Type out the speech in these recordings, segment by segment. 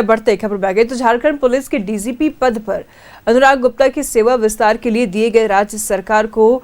बढ़ते खबर में आगे तो झारखंड पुलिस के डीजीपी पद पर अनुराग गुप्ता की सेवा विस्तार के लिए दिए गए राज्य सरकार को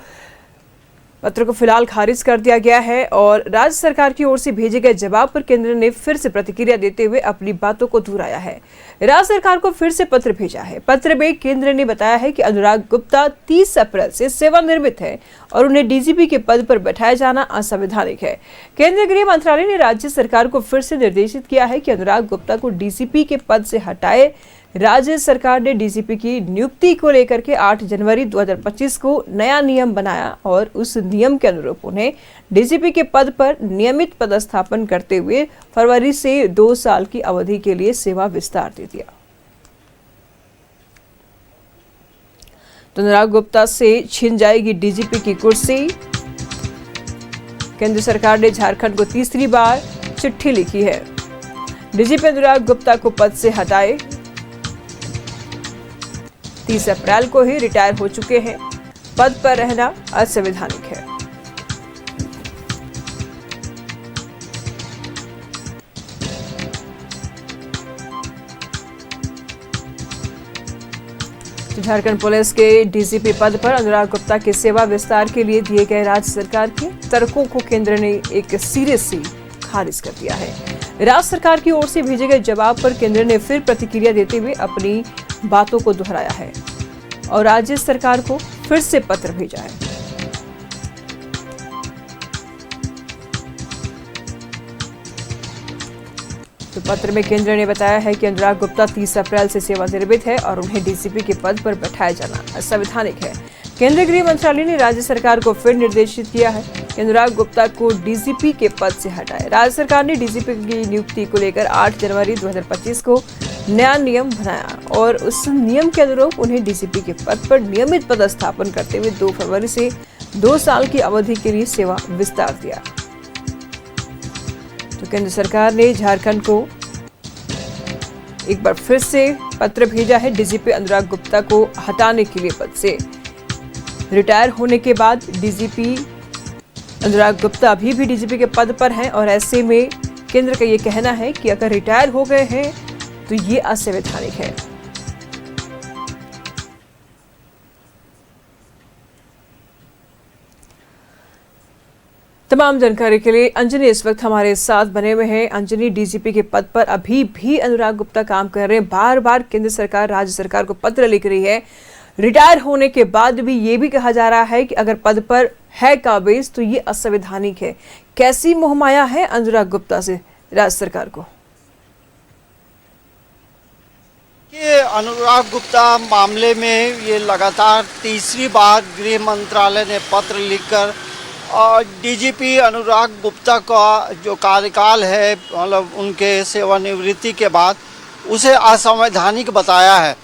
पत्र को फिलहाल खारिज कर दिया गया है और राज्य सरकार की ओर से भेजे गए जवाब पर केंद्र ने फिर से प्रतिक्रिया देते हुए अपनी बातों को दोहराया है। राज्य सरकार को फिर से पत्र भेजा है। पत्र में केंद्र ने बताया है कि अनुराग गुप्ता 30 अप्रैल से सेवानिवृत्त है और उन्हें डीजीपी के पद पर बैठाया जाना असंवैधानिक है। केंद्रीय गृह मंत्रालय ने राज्य सरकार को फिर से निर्देशित किया है कि अनुराग गुप्ता को डीजीपी के पद से हटाए। राज्य सरकार ने डीजीपी की नियुक्ति को लेकर के 8 जनवरी 2025 को नया नियम बनाया और उस नियम के अनुरूप उन्हें डीजीपी के पद पर नियमित पदस्थापन करते हुए फरवरी से 2 साल की अवधि के लिए सेवा विस्तार दे दिया। तो अनुराग गुप्ता से छीन जाएगी डीजीपी की कुर्सी। केंद्र सरकार ने झारखंड को तीसरी बार चिट्ठी लिखी है। डीजीपी अनुराग गुप्ता को पद से हटाए। 30 अप्रैल को ही रिटायर हो चुके हैं। पद पर रहना असंवैधानिक है। झारखंड पुलिस के डीजीपी पद पर अनुराग गुप्ता की सेवा विस्तार के लिए दिए गए राज्य सरकार के तर्कों को केंद्र ने एक सीरियसली खारिज कर दिया है। राज्य सरकार की ओर से भेजे गए जवाब पर केंद्र ने फिर प्रतिक्रिया देते हुए अपनी बातों को दोहराया है और राज्य सरकार को फिर से पत्र भेजा है। तो पत्र में केंद्र ने बताया है कि अनुराग गुप्ता 30 अप्रैल से सेवानिवृत्त है और उन्हें डीजीपी के पद पर बैठाया जाना असंवैधानिक है। केंद्रीय गृह मंत्रालय ने राज्य सरकार को फिर निर्देशित किया है कि अनुराग गुप्ता को डीजीपी के पद से हटाए। राज्य सरकार ने डीजीपी की नियुक्ति को लेकर 8 जनवरी 2025 को नया नियम बनाया और उस नियम के अनुरूप उन्हें डीजीपी के पद पर नियमित पदस्थापन करते हुए 2 फरवरी से 2 साल की अवधि के लिए सेवा विस्तार दिया। तो केंद्र सरकार ने झारखंड को एक बार फिर से पत्र भेजा है डीजीपी अनुराग गुप्ता को हटाने के लिए पद से। रिटायर होने के बाद डीजीपी अनुराग गुप्ता अभी भी डीजीपी के पद पर हैं और ऐसे में केंद्र का ये कहना है कि अगर रिटायर हो गए हैं तो ये असंवैधानिक है। तमाम जानकारी के लिए अंजनी इस वक्त हमारे साथ बने हुए हैं। अंजनी, डीजीपी के पद पर अभी भी अनुराग गुप्ता काम कर रहे हैं। बार बार केंद्र सरकार राज्य सरकार को पत्र लिख रही है। रिटायर होने के बाद भी ये भी कहा जा रहा है कि अगर पद पर है काबिज तो ये असंवैधानिक है। कैसी मोहमाया है अनुराग गुप्ता से राज्य सरकार को? ये अनुराग गुप्ता मामले में ये लगातार तीसरी बार गृह मंत्रालय ने पत्र लिखकर डीजीपी अनुराग गुप्ता का जो कार्यकाल है, मतलब उनके सेवानिवृत्ति के बाद, उसे असंवैधानिक बताया है।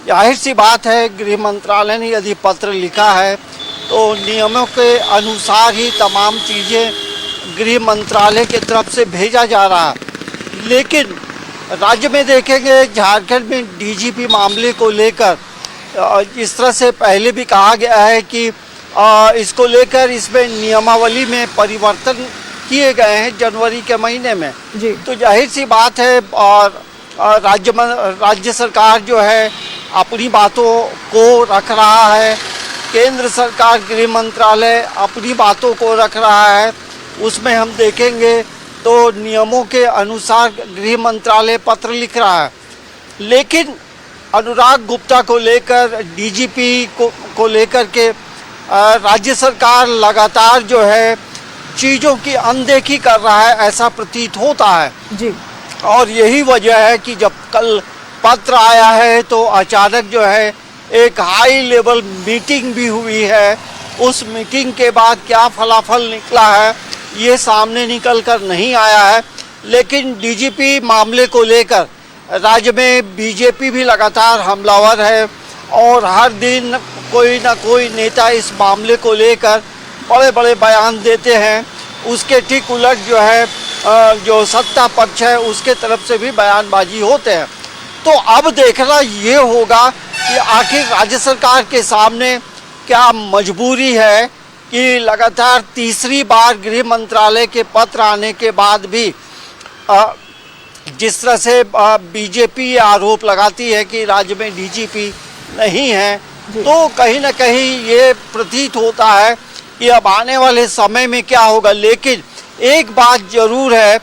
जाहिर सी बात है, गृह मंत्रालय ने यदि पत्र लिखा है तो नियमों के अनुसार ही तमाम चीज़ें गृह मंत्रालय की तरफ से भेजा जा रहा है। लेकिन राज्य में देखेंगे, झारखंड में डीजीपी मामले को लेकर इस तरह से पहले भी कहा गया है कि इसको लेकर इसमें नियमावली में परिवर्तन किए गए हैं जनवरी के महीने में जी। तो जाहिर सी बात है और राज्य सरकार जो है अपनी बातों को रख रहा है, केंद्र सरकार गृह मंत्रालय अपनी बातों को रख रहा है। उसमें हम देखेंगे तो नियमों के अनुसार गृह मंत्रालय पत्र लिख रहा है। लेकिन अनुराग गुप्ता को लेकर, डीजीपी को लेकर के राज्य सरकार लगातार जो है चीज़ों की अनदेखी कर रहा है, ऐसा प्रतीत होता है जी। और यही वजह है कि जब कल पत्र आया है तो अचानक जो है एक हाई लेवल मीटिंग भी हुई है। उस मीटिंग के बाद क्या फलाफल निकला है ये सामने निकल कर नहीं आया है। लेकिन डीजीपी मामले को लेकर राज्य में बीजेपी भी लगातार हमलावर है और हर दिन कोई ना कोई नेता इस मामले को लेकर बड़े बड़े बयान देते हैं। उसके ठीक उलट जो है जो सत्ता पक्ष है उसके तरफ से भी बयानबाजी होते हैं। तो अब देखना ये होगा कि आखिर राज्य सरकार के सामने क्या मजबूरी है कि लगातार तीसरी बार गृह मंत्रालय के पत्र आने के बाद भी जिस तरह से बीजेपी आरोप लगाती है कि राज्य में डीजीपी नहीं है, तो कहीं ना कहीं ये प्रतीत होता है कि अब आने वाले समय में क्या होगा। लेकिन एक बात जरूर है,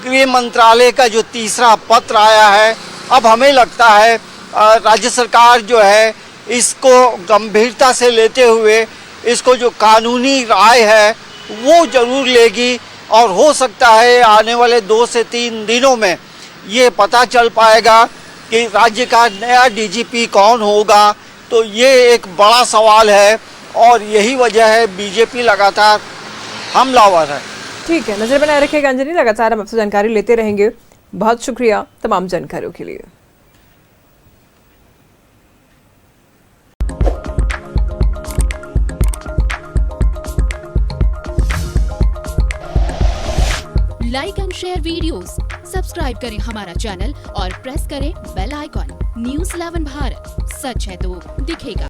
गृह मंत्रालय का जो तीसरा पत्र आया है, अब हमें लगता है राज्य सरकार जो है इसको गंभीरता से लेते हुए इसको जो कानूनी राय है वो जरूर लेगी, और हो सकता है आने वाले 2 से 3 दिनों में ये पता चल पाएगा कि राज्य का नया डीजीपी कौन होगा। तो ये एक बड़ा सवाल है और यही वजह है बीजेपी लगातार हमलावर है। ठीक है, नजर बनाए रखिएगा अंजनी, लगातार हम आपसे जानकारी लेते रहेंगे। बहुत शुक्रिया तमाम जानकारियों के लिए। Like and share videos, subscribe करें हमारा चैनल और प्रेस करें बेल आइकॉन। न्यूज़ 11 भारत, सच है तो दिखेगा।